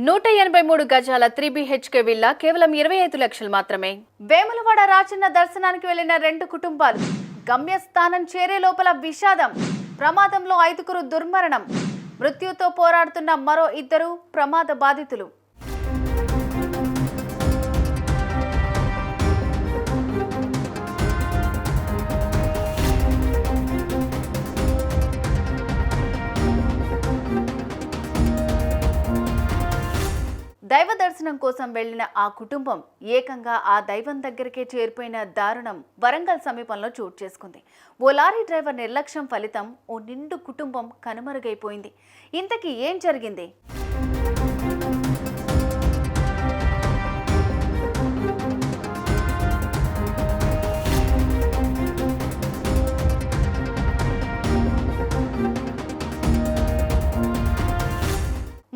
183 గజాల 3 BHK villa కేవలం 25 లక్షలు మాత్రమే. వేములవాడ రాజన్న దర్శనానికి వెళ్లిన 2 కుటుంబాలు గమ్యస్థానం చేరే లోపల విషాదం. ప్రమాదంలో 5గురు దుర్మరణం. మృత్యుతో పోరాడుతున్న మరో 2 ప్రమాద బాధితులు. దైవ దర్శనం కోసం వెళ్లిన ఆ కుటుంబం ఏకంగా ఆ దైవం దగ్గరికే చేరిపోయిన దారుణం వరంగల్ సమీపంలో చోటు చేసుకుంది. ఓ లారీ డ్రైవర్ నిర్లక్ష్యం ఫలితం ఓ నిండు కుటుంబం కనుమరుగైపోయింది. ఇంతకీ ఏం జరిగింది?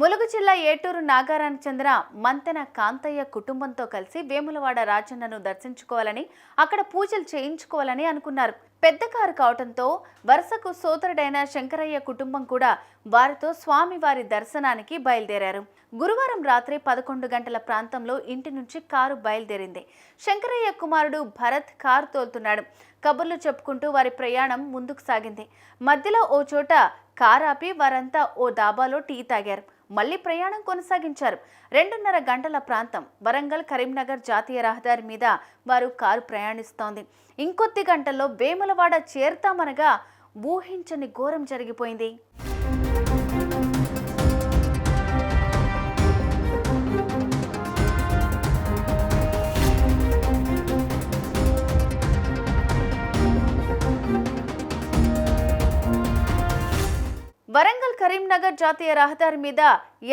ములుగు జిల్లా ఏటూరు నాగారానికి చెందిన మంతెన కాంతయ్య కుటుంబంతో కలిసి వేములవాడ రాజన్నను దర్శించుకోవాలని, అక్కడ పూజలు చేయించుకోవాలని అనుకున్నారు. పెద్ద కారు కావడంతో వరుసకు సోదరుడైన శంకరయ్య కుటుంబం కూడా వారితో స్వామివారి దర్శనానికి బయలుదేరారు. గురువారం రాత్రి 11 గంటల ప్రాంతంలో ఇంటి నుంచి కారు బయలుదేరింది. శంకరయ్య కుమారుడు భరత్ కారు తోలుతున్నాడు. కబుర్లు చెప్పుకుంటూ వారి ప్రయాణం ముందుకు సాగింది. మధ్యలో ఓ చోట కారాపి వారంతా ఓ డాబాలో టీ తాగారు. మళ్లీ ప్రయాణం కొనసాగించారు. 2:30 గంటల ప్రాంతం వరంగల్ కరీంనగర్ జాతీయ రహదారి మీద వారు కారు ప్రయాణిస్తోంది. ఇంకొద్ది గంటల్లో వేములవాడ చేరుతామనగా ఊహించని ఘోరం జరిగిపోయింది. వరంగల్ కరీంనగర్ జాతీయ రహదారి మీద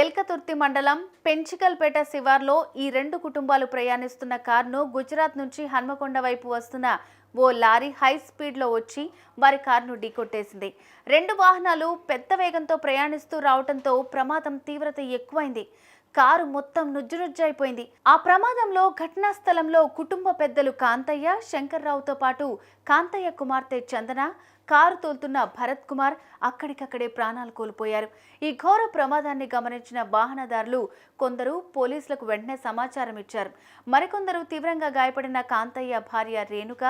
ఎల్కతుర్తి మండలం పెంచికల్పేట శివార్లో ఈ 2 కుటుంబాలు ప్రయాణిస్తున్న కారును గుజరాత్ నుంచి హన్మకొండ వైపు వస్తున్న ఓ లారీ హై స్పీడ్లో వచ్చి వారి కారును ఢీకొట్టేసింది. 2 వాహనాలు పెద్ద వేగంతో ప్రయాణిస్తూ రావడంతో ప్రమాదం తీవ్రత ఎక్కువైంది. కారు మొత్తం నుజ్జునుజ్జైపోయింది. ఆ ప్రమాదంలో ఘటనా స్థలంలో కుటుంబ పెద్దలు కాంతయ్య, శంకర్రావుతో పాటు కాంతయ్య కుమార్తె చందన, కారు తోలుతున్న భరత్ కుమార్ అక్కడికక్కడే ప్రాణాలు కోల్పోయారు. ఈ ఘోర ప్రమాదాన్ని గమనించిన వాహనదారులు కొందరు పోలీసులకు వెంటనే సమాచారం ఇచ్చారు. మరికొందరు తీవ్రంగా గాయపడిన కాంతయ్య భార్య రేణుక,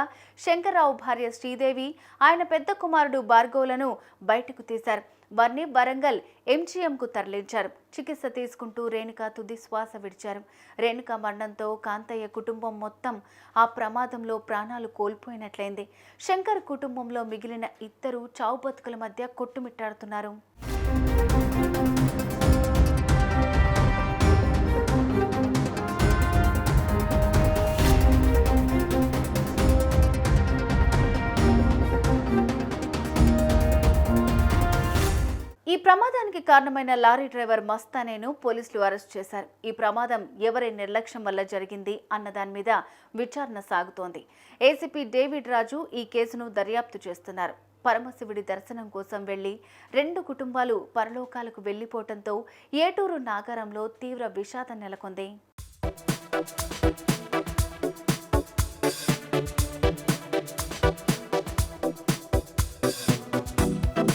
శంకర్రావు భార్య శ్రీదేవి, ఆయన పెద్ద కుమారుడు భార్గవులను బయటకు తీశారు. వారిని వరంగల్ MGMకు తరలించారు. చికిత్స తీసుకుంటూ రేణుక తుది శ్వాస విడిచారు. రేణుక మరణంతో కాంతయ్య కుటుంబం మొత్తం ఆ ప్రమాదంలో ప్రాణాలు కోల్పోయినట్లయింది. శంకర్ కుటుంబంలో మిగిలిన 2 చావు బతుకుల మధ్య కొట్టుమిట్టాడుతున్నారు. ఈ ప్రమాదానికి కారణమైన లారీ డ్రైవర్ మస్తానేను పోలీసులు అరెస్ట్ చేశారు. ఈ ప్రమాదం ఎవరి నిర్లక్ష్యం వల్ల జరిగింది అన్న దాని మీద విచారణ సాగుతోంది. ఏసీపీ డేవిడ్ రాజు ఈ కేసును దర్యాప్తు చేస్తున్నారు. పరమశివుడి దర్శనం కోసం వెళ్లి 2 కుటుంబాలు పరలోకాలకు వెళ్లిపోవడంతో ఏటూరు నాగారంలో తీవ్ర విషాదం నెలకొంది.